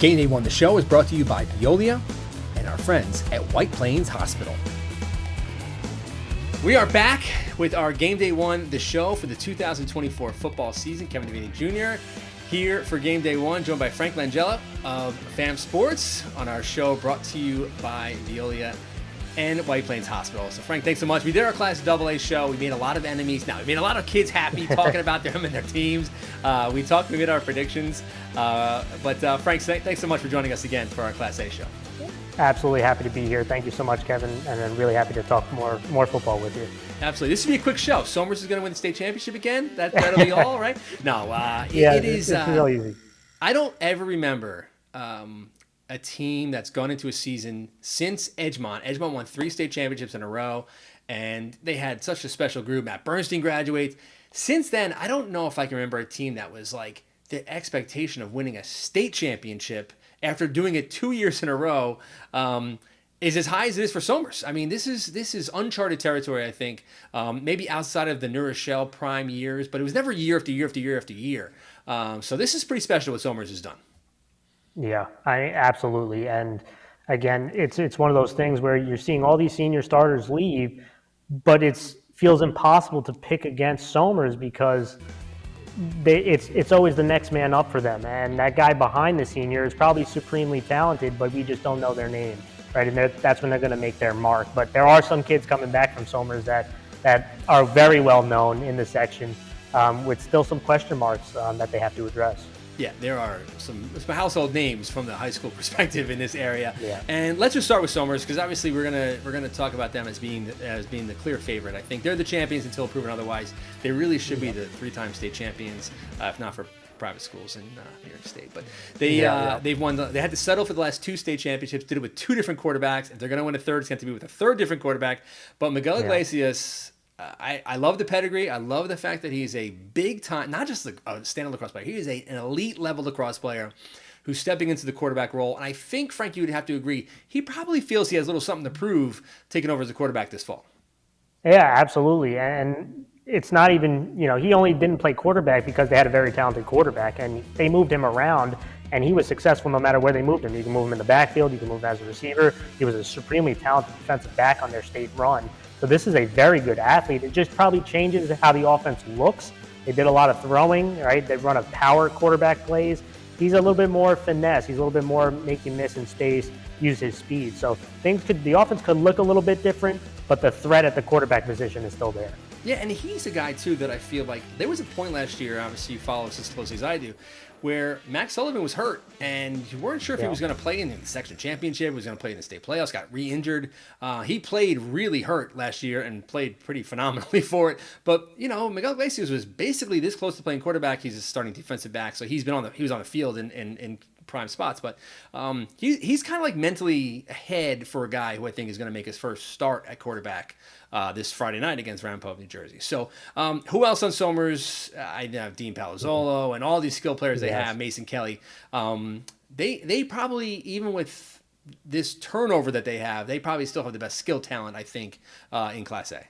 GameDay 1 The Show is brought to you by Veolia and our friends at White Plains Hospital. We are back with our GameDay 1 The Show for the 2024 football season. Kevin Devaney Jr. here for GameDay 1, joined by Frank Langella of FAM Sports on our show brought to you by Veolia and White Plains Hospital. So Frank, thanks so much. We did our Class AA show. We made a lot of enemies. Now, we made a lot of kids happy talking about them and their teams. We made our predictions. But Frank, thanks so much for joining us again for our Class A show. Absolutely happy to be here. Thank you so much, Kevin, and I'm really happy to talk more football with you. Absolutely. This will be a quick show. Somers is going to win the state championship again. That'll be all, right? No, it is. It's real easy. I don't ever remember a team that's gone into a season since Edgemont. Edgemont won 3 state championships in a row, and they had such a special group. Matt Bernstein graduates. Since then, I don't know if I can remember a team that was like the expectation of winning a state championship after doing it 2 years in a row is as high as it is for Somers. I mean, this is uncharted territory, I think, maybe outside of the New Rochelle prime years, but it was never year after year after year after year. So this is pretty special what Somers has done. Yeah, absolutely. And again, it's one of those things where you're seeing all these senior starters leave, but it feels impossible to pick against Somers because it's always the next man up for them. And that guy behind the senior is probably supremely talented, but we just don't know their name, right? And that's when they're going to make their mark. But there are some kids coming back from Somers that are very well known in the section with still some question marks that they have to address. Yeah, there are some household names from the high school perspective in this area. Yeah. And let's just start with Somers because obviously we're gonna talk about them as being the clear favorite. I think they're the champions until proven otherwise. They really should be the 3-time state champions, if not for private schools in New York State. But they've won. They had to settle for the last 2 state championships. Did it with 2 different quarterbacks. If they're gonna win a third, it's going to be with a third different quarterback. But Miguel Iglesias. I love the pedigree. I love the fact that he's a big-time, not just a stand-up lacrosse player. He is an elite-level lacrosse player who's stepping into the quarterback role. And I think, Frank, you would have to agree, he probably feels he has a little something to prove taking over as a quarterback this fall. Yeah, absolutely. And it's not even, he only didn't play quarterback because they had a very talented quarterback. And they moved him around, and he was successful no matter where they moved him. You can move him in the backfield. You can move him as a receiver. He was a supremely talented defensive back on their state run. So this is a very good athlete. It just probably changes how the offense looks. They did a lot of throwing, right? They run a power quarterback plays. He's a little bit more finesse. He's a little bit more make you miss in space, use his speed. So the offense could look a little bit different, but the threat at the quarterback position is still there. Yeah, and he's a guy, too, that I feel like there was a point last year, obviously you follow us as closely as I do, where Max Sullivan was hurt, and you weren't sure if he was going to play in the section championship, was going to play in the state playoffs, got re-injured. He played really hurt last year and played pretty phenomenally for it. But, Miguel Iglesias was basically this close to playing quarterback. He's a starting defensive back, so he was on the field in prime spots. But he's kind of like mentally ahead for a guy who I think is going to make his first start at quarterback this Friday night against Ramapo, New Jersey. So who else on Somers? I have Dean Palazzolo and all these skill players they have, Mason Kelly. They probably, even with this turnover that they have, they probably still have the best skill talent, I think, in Class A.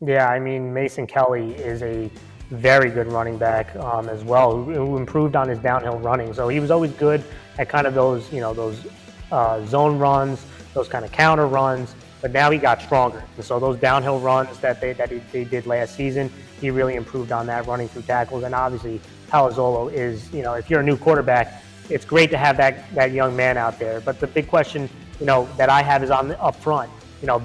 Yeah, I mean, Mason Kelly is a very good running back as well, who improved on his downhill running. So he was always good at kind of those zone runs, those kind of counter runs. But now he got stronger. And so those downhill runs that they did last season, he really improved on that, running through tackles. And obviously, Palazzolo is, if you're a new quarterback, it's great to have that young man out there. But the big question, that I have is on up front.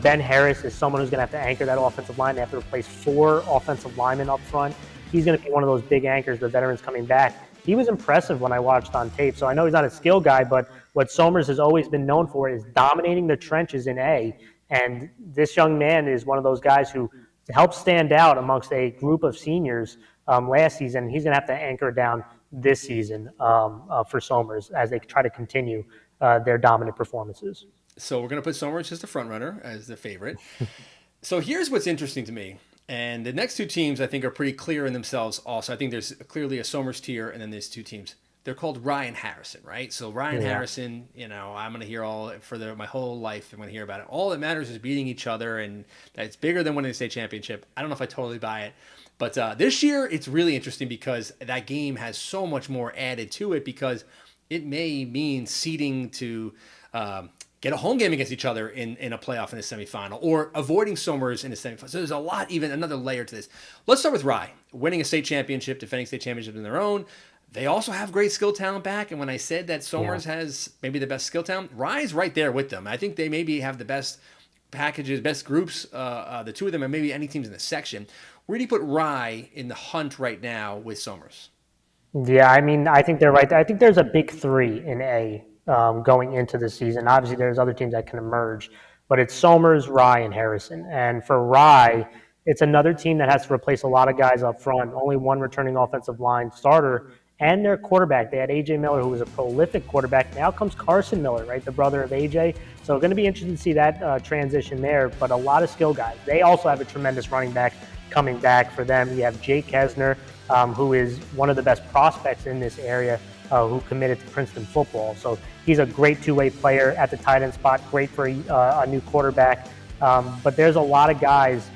Ben Harris is someone who's going to have to anchor that offensive line. They have to replace 4 offensive linemen up front. He's going to be one of those big anchors, the veterans coming back. He was impressive when I watched on tape. So I know he's not a skill guy, but what Somers has always been known for is dominating the trenches in A. And this young man is one of those guys who helped stand out amongst a group of seniors last season. He's going to have to anchor down this season for Somers as they try to continue their dominant performances. So we're going to put Somers as the front runner, as the favorite. So here's what's interesting to me. And the next 2 teams, I think, are pretty clear in themselves also. I think there's clearly a Somers tier, and then there's 2 teams. They're called Ryan Harrison, right? So Ryan Harrison, I'm going to hear my whole life. I'm going to hear about it. All that matters is beating each other, and that's bigger than winning the state championship. I don't know if I totally buy it. But this year, it's really interesting because that game has so much more added to it because it may mean seeding to get a home game against each other in a playoff in a semifinal, or avoiding Somers in a semifinal. So there's a lot, even another layer to this. Let's start with Rye, winning a state championship, defending state championship in their own. They also have great skill talent back. And when I said that Somers has maybe the best skill talent, Rye's right there with them. I think they maybe have the best packages, best groups, the two of them, and maybe any teams in the section. Where do you put Rye in the hunt right now with Somers? Yeah, I mean, I think they're right. I think there's a big three in A going into the season. Obviously, there's other teams that can emerge, but it's Somers, Rye, and Harrison. And for Rye, it's another team that has to replace a lot of guys up front. Only one returning offensive line starter, and their quarterback. They had A.J. Miller, who was a prolific quarterback. Now comes Carson Miller, right, the brother of A.J. So going to be interesting to see that transition there, but a lot of skill guys. They also have a tremendous running back coming back for them. You have Jake Kesner, who is one of the best prospects in this area, who committed to Princeton football. So he's a great two-way player at the tight end spot, great for a new quarterback. But there's a lot of guys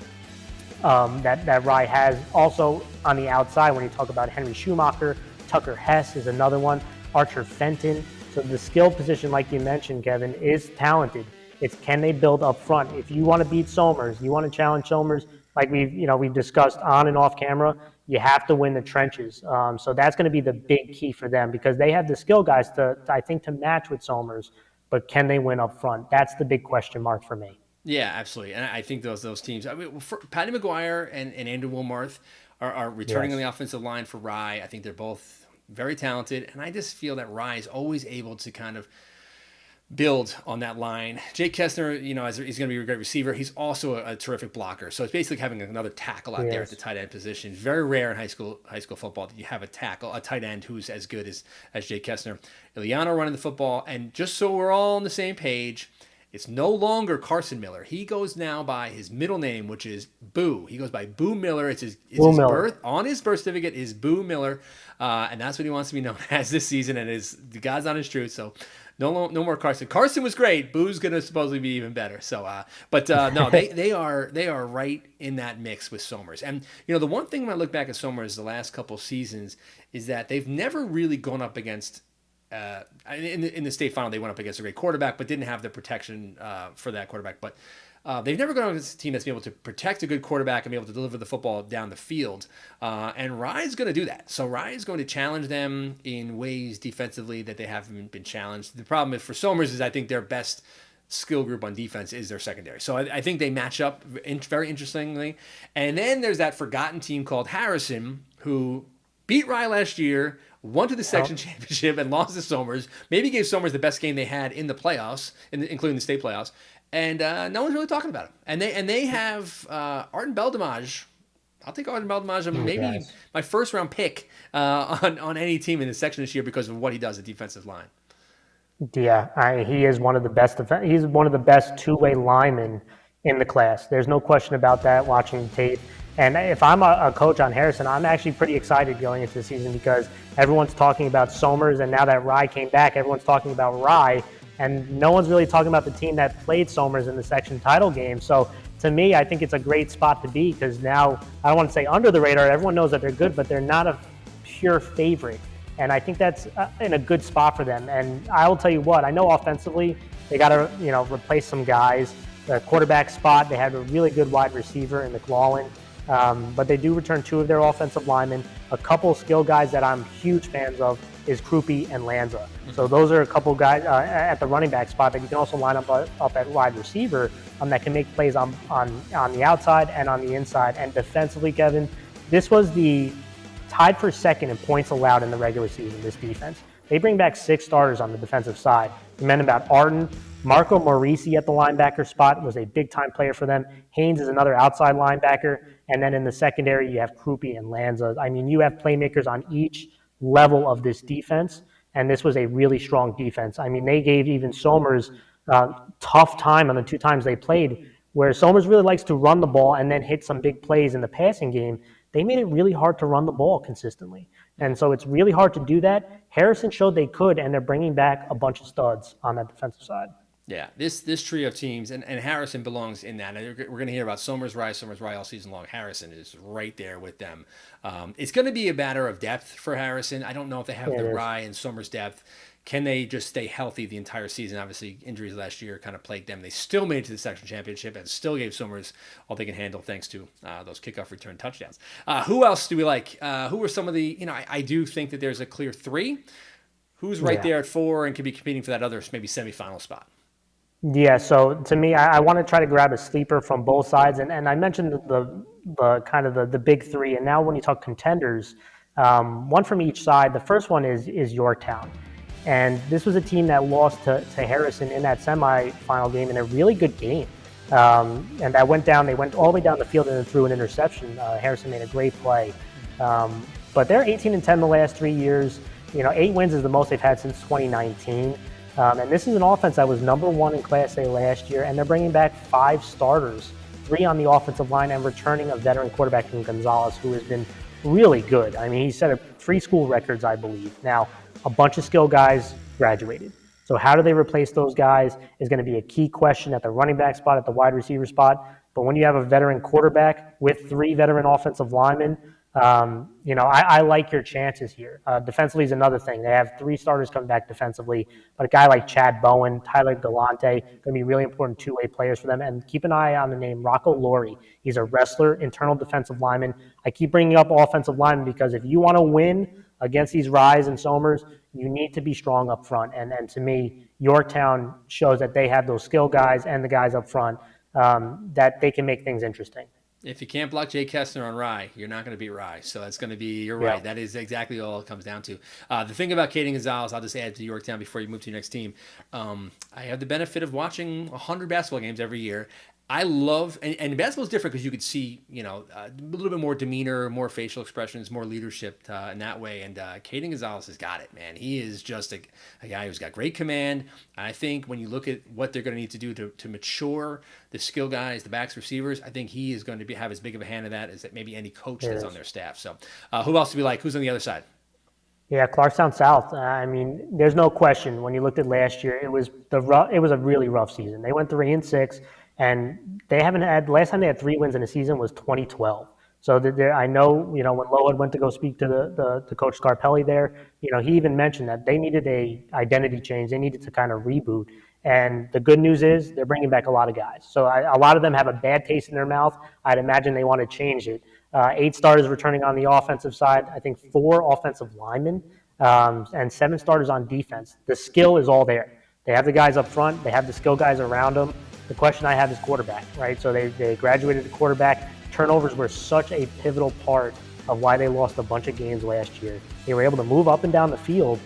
that Rye has. Also on the outside, when you talk about Henry Schumacher, Tucker Hess is another one, Archer Fenton. So the skill position, like you mentioned, Kevin, is talented. It's can they build up front? If you want to beat Somers, you want to challenge Somers, like we've discussed on and off camera, you have to win the trenches. So that's going to be the big key for them, because they have the skill guys I think, to match with Somers, but can they win up front? That's the big question mark for me. Yeah, absolutely. And I think those teams, I mean, for Patty McGuire and Andrew Wilmarth are returning on the offensive line for Rye. I think they're both very talented, and I just feel that Rye is always able to kind of build on that line. Jake Kessner, he's going to be a great receiver. He's also a terrific blocker. So it's basically having another tackle out there at the tight end position. Very rare in high school football that you have a tight end who's as good as Jake Kessner. Iliano running the football, and just so we're all on the same page, it's no longer Carson Miller. He goes now by his middle name, which is Boo. He goes by Boo Miller. It's his birth on his birth certificate is Boo Miller, and that's what he wants to be known as this season. And the God's honest truth. So no more Carson. Carson was great. Boo's gonna supposedly be even better. So, no, they are right in that mix with Somers. And the one thing when I look back at Somers the last couple seasons is that they've never really gone up against. In the state final, they went up against a great quarterback, but didn't have the protection for that quarterback. But they've never gone up against a team that's been able to protect a good quarterback and be able to deliver the football down the field. And Rye's going to do that. So Rye is going to challenge them in ways defensively that they haven't been challenged. The problem for Somers is I think their best skill group on defense is their secondary. So I think they match up very interestingly. And then there's that forgotten team called Harrison, who beat Rye last year, won to the section championship, and lost to Somers. Maybe gave Somers the best game they had in the playoffs, including the state playoffs. And no one's really talking about him. And they have Arden Beldamage. I'll take Arden Beldamage, maybe my first round pick on any team in the section this year because of what he does at defensive line. Yeah, he is one of the best. He's one of the best two-way linemen in the class. There's no question about that. Watching the tape. And if I'm a coach on Harrison, I'm actually pretty excited going into the season because everyone's talking about Somers, and now that Rye came back, everyone's talking about Rye, and no one's really talking about the team that played Somers in the section title game. So to me, I think it's a great spot to be because now, I don't want to say under the radar, everyone knows that they're good, but they're not a pure favorite. And I think that's in a good spot for them. And I will tell you what, I know offensively, they got to replace some guys. The quarterback spot, they have a really good wide receiver in McLaughlin. But they do return two of their offensive linemen. A couple skill guys that I'm huge fans of is Krupe and Lanza. So those are a couple guys at the running back spot that you can also line up at wide receiver that can make plays on the outside and on the inside. And defensively, Kevin, this was the tied for second in points allowed in the regular season, this defense. They bring back 6 starters on the defensive side. We mentioned about Arden. Marco Morisi at the linebacker spot was a big-time player for them. Haynes is another outside linebacker. And then in the secondary, you have Krupe and Lanza. I mean, you have playmakers on each level of this defense, and this was a really strong defense. I mean, they gave even Somers tough time on the 2 times they played, where Somers really likes to run the ball and then hit some big plays in the passing game. They made it really hard to run the ball consistently. And so it's really hard to do that. Harrison showed they could, and they're bringing back a bunch of studs on that defensive side. Yeah, this trio of teams, and Harrison belongs in that. And we're going to hear about Somers, Rye all season long. Harrison is right there with them. It's going to be a matter of depth for Harrison. I don't know if they have It the is. Rye and Somers depth. Can they just stay healthy the entire season? Obviously, injuries last year kind of plagued them. They still made it to the section championship and still gave Somers all they can handle thanks to those kickoff return touchdowns. Who else do we like? Who are some of the, I do think that there's a clear three. Who's right Yeah. there at 4 and could be competing for that other maybe semifinal spot? Yeah, so to me, I want to try to grab a sleeper from both sides, and I mentioned the kind of the big three, and now when you talk contenders, one from each side. The first one is Yorktown, and this was a team that lost to Harrison in that semifinal game in a really good game, and that went down. They went all the way down the field and then threw an interception. Harrison made a great play, but they're 18-10 the last 3 years. 8 wins is the most they've had since 2019. And this is an offense that was number 1 in Class A last year, and they're bringing back 5 starters, 3 on the offensive line, and returning a veteran quarterback in Gonzalez, who has been really good. I mean, he set 3 school records, I believe. Now, a bunch of skill guys graduated. So how do they replace those guys is going to be a key question at the running back spot, at the wide receiver spot. But when you have a veteran quarterback with 3 veteran offensive linemen, I like your chances here. Defensively is another thing. They have 3 starters coming back defensively, but a guy like Chad Bowen, Tyler Galante, going to be really important two-way players for them. And keep an eye on the name Rocco Laurie. He's a wrestler, internal defensive lineman. I keep bringing up offensive linemen because if you want to win against these Ryes and Somers, you need to be strong up front. And to me, Yorktown shows that they have those skill guys and the guys up front that they can make things interesting. If you can't block Jay Kessler on Rye, you're not going to beat Rye. So that's going to be, you're right. That is exactly all it comes down to. The thing about Caden Gonzalez, I'll just add to Yorktown before you move to your next team. I have the benefit of watching 100 basketball games every year. I love, and basketball is different because you could see, a little bit more demeanor, more facial expressions, more leadership in that way. And Caden Gonzalez has got it, man. He is just a guy who's got great command. I think when you look at what they're going to need to do to mature the skill guys, the backs, receivers, I think he is going to have as big of a hand in that as maybe any coach that's on their staff. So who else do we like? Who's on the other side? Yeah, Clarkstown South. I mean, there's no question. When you looked at last year, it was a really rough season. They went 3-6. And they haven't had, last time they had 3 wins in a season was 2012. So I know, when Lowe went to go speak to the coach Scarpelli there, he even mentioned that they needed a identity change. They needed to kind of reboot. And the good news is they're bringing back a lot of guys. So a lot of them have a bad taste in their mouth. I'd imagine they want to change it. 8 starters returning on the offensive side. I think 4 offensive linemen and 7 starters on defense. The skill is all there. They have the guys up front. They have the skill guys around them. The question I have is quarterback, right? So they graduated to quarterback. Turnovers were such a pivotal part of why they lost a bunch of games last year. They were able to move up and down the field,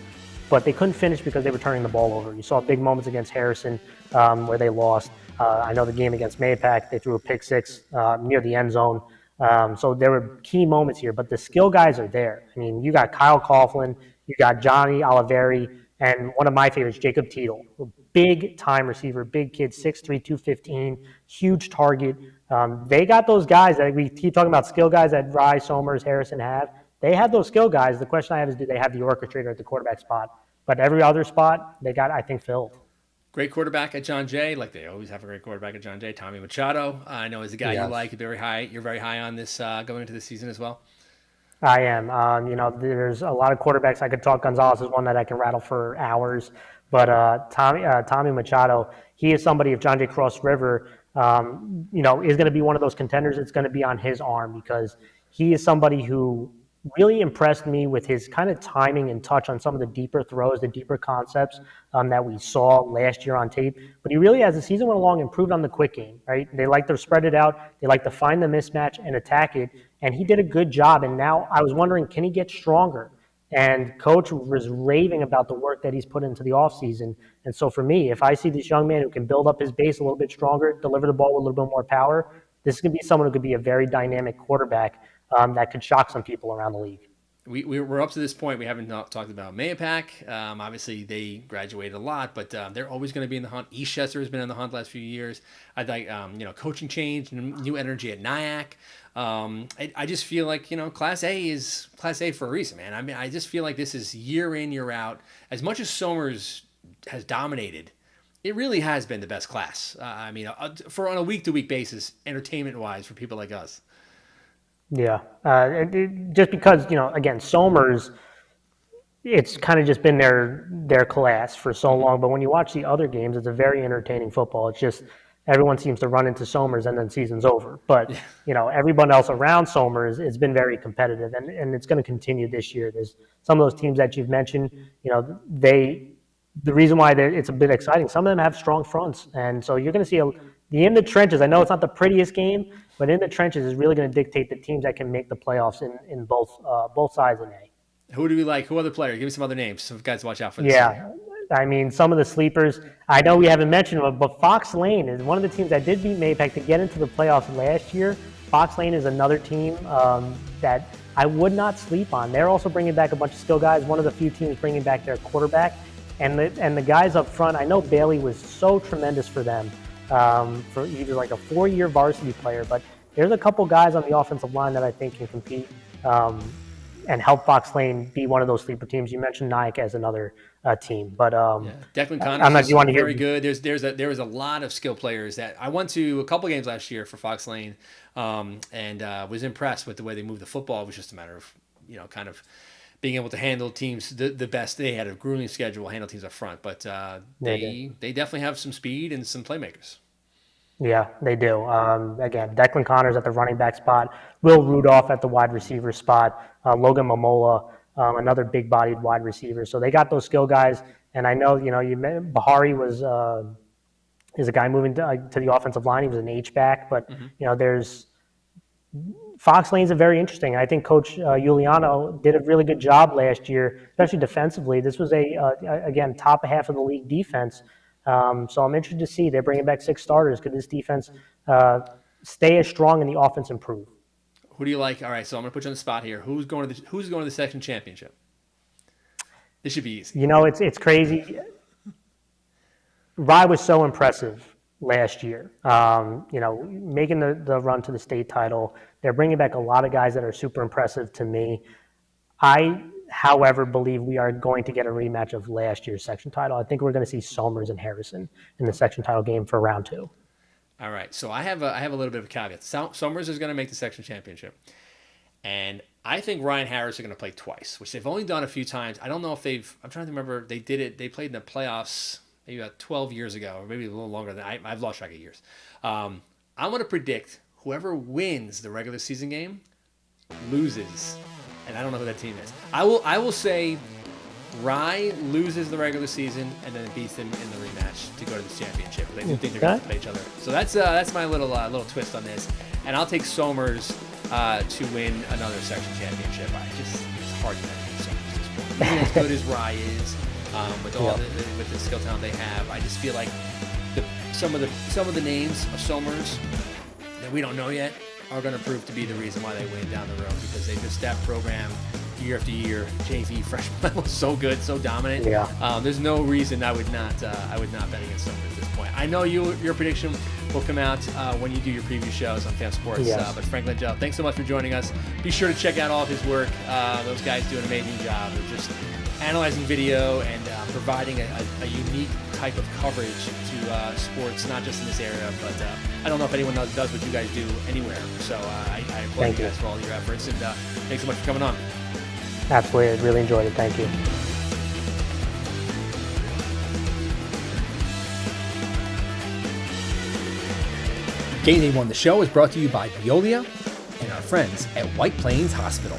but they couldn't finish because they were turning the ball over. You saw big moments against Harrison where they lost. I know the game against Mayapack, they threw a pick 6 near the end zone. So there were key moments here, but the skill guys are there. I mean, you got Kyle Coughlin, you got Johnny Oliveri, and one of my favorites, Jacob Teetle. Big time receiver, big kid, 6'3", 215, huge target. They got those guys that we keep talking about, skill guys that Rye, Somers, Harrison have. They have those skill guys. The question I have is, do they have the orchestrator at the quarterback spot? But every other spot, they got, I think, filled. Great quarterback at John Jay, like they always have a great quarterback at John Jay. Tommy Machado, I know is a guy you like. Very high. You're very high on this going into the season as well. I am. There's a lot of quarterbacks. I could talk. Gonzalez is one that I can rattle for hours. But Tommy Machado, he is somebody, if John Jay Cross River, is going to be one of those contenders, it's going to be on his arm because he is somebody who really impressed me with his kind of timing and touch on some of the deeper throws, the deeper concepts that we saw last year on tape. But he really, as the season went along, improved on the quick game, right? They like to spread it out. They like to find the mismatch and attack it. And he did a good job. And now I was wondering, can he get stronger? And coach was raving about the work that he's put into the offseason. And so for me, if I see this young man who can build up his base a little bit stronger, deliver the ball with a little bit more power, this is going to be someone who could be a very dynamic quarterback that could shock some people around the league. We're up to this point. We haven't talked about Mayapack. Obviously, they graduated a lot, but they're always going to be in the hunt. Eastchester has been in the hunt the last few years. I like, coaching change, new energy at Nyack. I just feel like, Class A is Class A for a reason, man. I mean, I just feel like this is year in, year out. As much as Somers has dominated It really has been the best class. I mean, for on a week-to-week basis, entertainment-wise, for people like us. Yeah, just because again, Somers, it's kind of just been their class for so long. But when you watch the other games, it's a very entertaining football. It's just everyone seems to run into Somers and then season's over. But everyone else around Somers, it's been very competitive, and it's going to continue this year. There's some of those teams that you've mentioned. The reason why it's a bit exciting, some of them have strong fronts, and so you're going to see the in the trenches. I know it's not the prettiest game, but in the trenches is really going to dictate the teams that can make the playoffs in both sides of A. Who do we like? Who other players? Give me some other names. Some guys to watch out for this Yeah. year. I mean, some of the sleepers, I know we haven't mentioned them, but Fox Lane is one of the teams that did beat Mapac to get into the playoffs last year. Fox Lane is another team that I would not sleep on. They're also bringing back a bunch of skill guys, one of the few teams bringing back their quarterback. And the guys up front, I know Bailey was so tremendous for them. He was like a 4-year varsity player, but there's a couple guys on the offensive line that I think can compete and help Fox Lane be one of those sleeper teams. You mentioned Nyack as another team, but Declan Connors is very good. There was a lot of skill players that I went to a couple games last year for Fox Lane, and was impressed with the way they moved the football. It was just a matter of kind of being able to handle teams the best. They had a grueling schedule, handle teams up front, but they definitely have some speed and some playmakers. Yeah, they do. Again, Declan Connors at the running back spot, Will Rudolph at the wide receiver spot, Logan Momola, another big-bodied wide receiver. So they got those skill guys, and I know Bahari is a guy moving to the offensive line. He was an H-back, but there's Fox Lane's a very interesting. I think Coach Giuliano did a really good job last year, especially defensively. This was again top half of the league defense. So I'm interested to see they're bringing back 6 starters. Could this defense stay as strong and the offense improve? Who do you like? All right, so I'm going to put you on the spot here. Who's going to the section championship? This should be easy. It's crazy. Rye was so impressive last year. Making the run to the state title. They're bringing back a lot of guys that are super impressive to me. I, however, believe we are going to get a rematch of last year's section title. I think we're going to see Somers and Harrison in the section title game for round 2. All right, so I have a little bit of a caveat. Somers is going to make the section championship, and I think Ryan Harris are going to play twice, which they've only done a few times. I don't know if I'm trying to remember. They did it. They played in the playoffs maybe about 12 years ago, or maybe a little longer than I've lost track of years. I'm going to predict whoever wins the regular season game loses. And I don't know who that team is. I will say Rye loses the regular season and then beats them in the rematch to go to the championship. They do think they're going to play each other. So that's my little twist on this. And I'll take Somers to win another section championship. It's hard to imagine Somers at this point. Even as good as Rye is, with the skill talent they have, I just feel like some of the names of Somers that we don't know yet are going to prove to be the reason why they win down the road, because they just that program year after year. JV freshman was so good, so dominant. Yeah. There's no reason I would not bet against them at this point. I know your prediction will come out when you do your preview shows on Fan Sports. Yes. But Frank Langella, thanks so much for joining us. Be sure to check out all of his work. Those guys do an amazing job of just analyzing video and providing a unique type of coverage to sports, not just in this area, but I don't know if anyone else does what you guys do anywhere. So I applaud you guys for all your efforts, and thanks so much for coming on. Absolutely. I really enjoyed it. Thank you. GameDay Won the Show is brought to you by Veolia and our friends at White Plains Hospital.